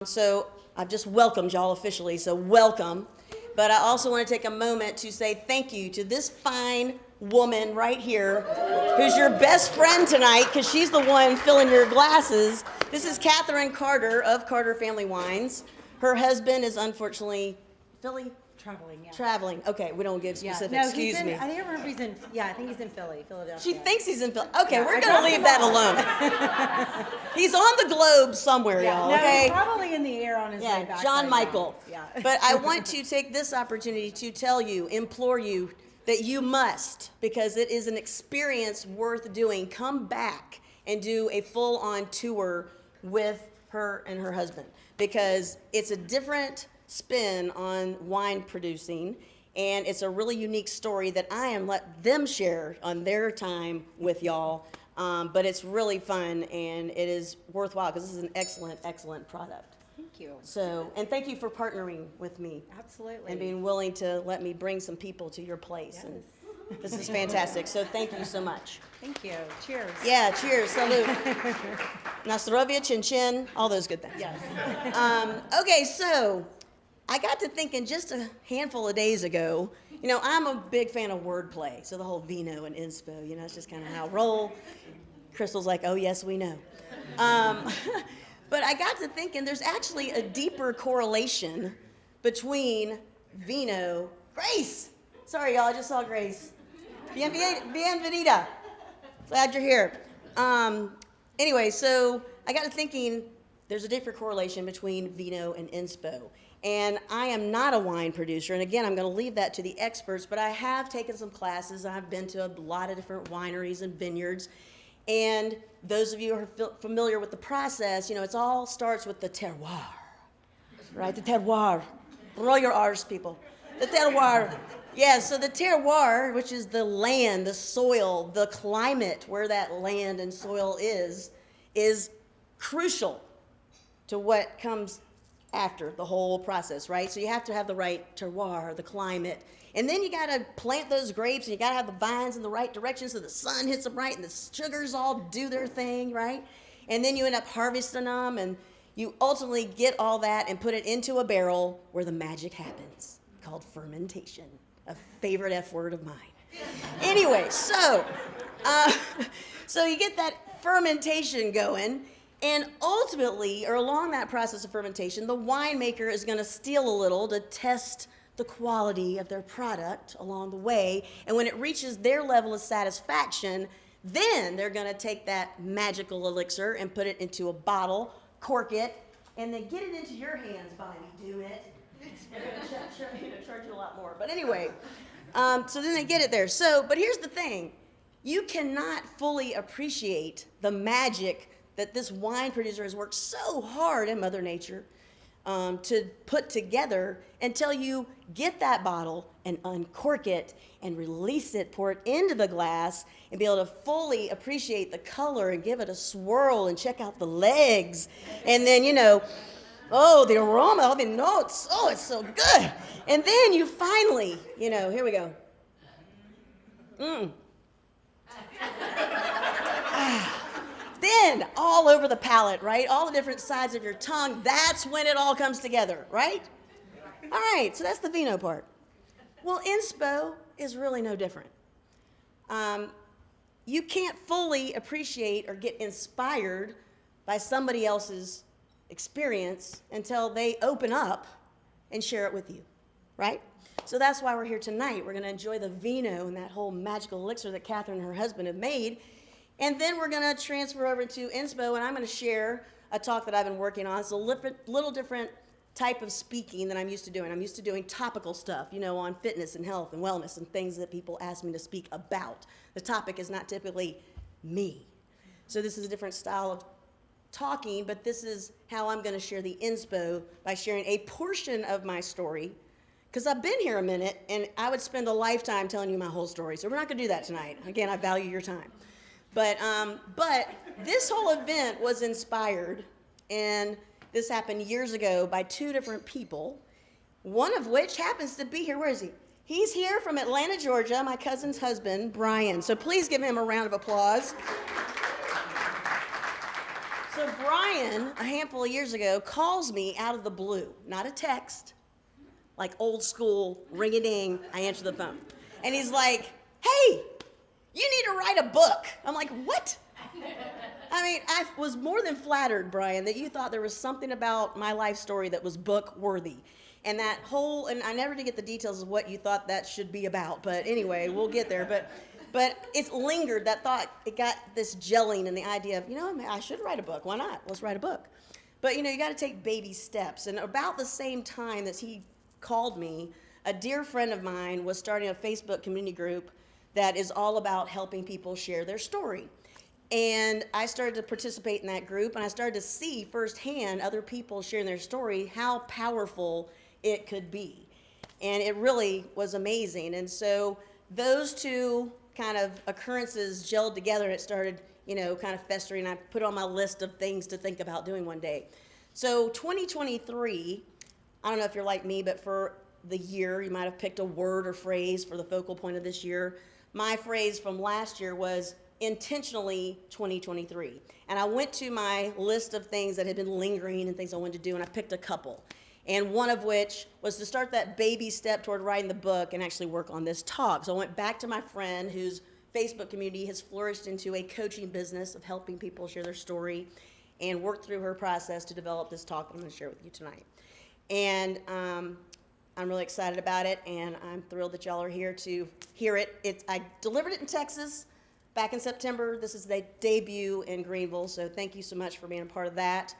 So I've just welcomed y'all officially, so welcome. But I also want to take a moment to say thank you to this fine woman right here, who's your best friend tonight, because she's the one filling your glasses. This is Catherine Carter of Carter Family Wines. Her husband is unfortunately Philly? Traveling, yeah. Traveling. Okay, we don't give specifics. No, Excuse me. I think I remember he's in, I think he's in Philadelphia. She thinks he's in Philly. Okay, we're going to leave that alone. He's on the globe somewhere, y'all, no, okay? he's probably in the air on his way back. John right Michael. now. But I want to take this opportunity to tell you, implore you, that you must, because it is an experience worth doing, come back and do a full-on tour with her and her husband, because it's a different spin on wine producing, and it's a really unique story that I am let them share on their time with y'all. But it's really fun, and it is worthwhile because this is an excellent, excellent product. Thank you. So, and thank you for partnering with me. Absolutely. And being willing to let me bring some people to your place. Yes. And this is fantastic. So thank you so much. Thank you. Cheers. Yeah, cheers, salute. Na zdrowie, chin chin, all those good things. Yes. Okay, so I got to thinking just a handful of days ago, you know, I'm a big fan of wordplay. So the whole VINO and INSPO, you know, it's just kind of how I roll. Crystal's like, oh, yes, we know. But I got to thinking there's actually a deeper correlation between VINO. Grace! Sorry, y'all, I just saw Grace. Bienvenida. Glad you're here. Anyway, so I got to thinking there's a different correlation between VINO and INSPO. And I am not a wine producer, and again, I'm going to leave that to the experts, but I have taken some classes. I've been to a lot of different wineries and vineyards, and those of you who are familiar with the process, you know, it all starts with the terroir, right? The terroir. Roll your R's, people. The terroir. Yeah, so the terroir, which is the land, the soil, the climate where that land and soil is crucial to what comes after the whole process, right? So you have to have the right terroir, the climate. And then you got to plant those grapes, and you got to have the vines in the right direction so the sun hits them right and the sugars all do their thing, right? And then you end up harvesting them, and you ultimately get all that and put it into a barrel where the magic happens, called fermentation, a favorite F word of mine. Anyway, so you get that fermentation going. And ultimately, or along that process of fermentation, the winemaker is going to steal a little to test the quality of their product along the way. And when it reaches their level of satisfaction, then they're going to take that magical elixir and put it into a bottle, cork it, and then get it into your hands by me. Do it. They're going to charge you a lot more. But anyway, so then they get it there. So, but here's the thing. You cannot fully appreciate the magic that this wine producer has worked so hard in Mother Nature to put together until you get that bottle and uncork it and release it, pour it into the glass, and be able to fully appreciate the color and give it a swirl and check out the legs. And then, you know, oh, the aroma, all the notes, oh, it's so good. And then you finally, you know, here we go. Then all over the palate, right? All the different sides of your tongue, that's when it all comes together, right? All right, so that's the VINO part. Well, INSPO is really no different. You can't fully appreciate or get inspired by somebody else's experience until they open up and share it with you, right? So that's why we're here tonight. We're going to enjoy the VINO and that whole magical elixir that Catherine and her husband have made. And then we're going to transfer over to INSPO, and I'm going to share a talk that I've been working on. It's a little different type of speaking than I'm used to doing. I'm used to doing topical stuff, you know, on fitness and health and wellness and things that people ask me to speak about. The topic is not typically me. So this is a different style of talking, but this is how I'm going to share the INSPO by sharing a portion of my story, because I've been here a minute, and I would spend a lifetime telling you my whole story. So we're not going to do that tonight. Again, I value your time. But this whole event was inspired, and this happened years ago by two different people, one of which happens to be here. Where is he? He's here from Atlanta, Georgia, my cousin's husband, Brian. So please give him a round of applause. So So Brian, a handful of years ago, calls me out of the blue, not a text, like old school, ring-a-ding, I answer the phone. And he's like, hey, you need to write a book. I'm like, what? I mean, I was more than flattered, Brian, that you thought there was something about my life story that was book worthy. And that whole, and I never did get the details of what you thought that should be about, but anyway, we'll get there. But it's lingered, that thought, it got this gelling and the idea of, I should write a book. Why not? Let's write a book. But, you got to take baby steps. And about the same time that he called me, a dear friend of mine was starting a Facebook community group that is all about helping people share their story. And I started to participate in that group, and I started to see firsthand other people sharing their story, how powerful it could be. And it really was amazing. And so those two kind of occurrences gelled together, and it started, kind of festering. I put it on my list of things to think about doing one day. So 2023, I don't know if you're like me, but for the year, you might have picked a word or phrase for the focal point of this year. My phrase from last year was intentionally 2023. And I went to my list of things that had been lingering and things I wanted to do, and I picked a couple. And one of which was to start that baby step toward writing the book and actually work on this talk. So I went back to my friend whose Facebook community has flourished into a coaching business of helping people share their story, and worked through her process to develop this talk that I'm going to share with you tonight. And I'm really excited about it, and I'm thrilled that y'all are here to hear it. I delivered it in Texas back in September. This is the debut in Greenville, so thank you so much for being a part of that.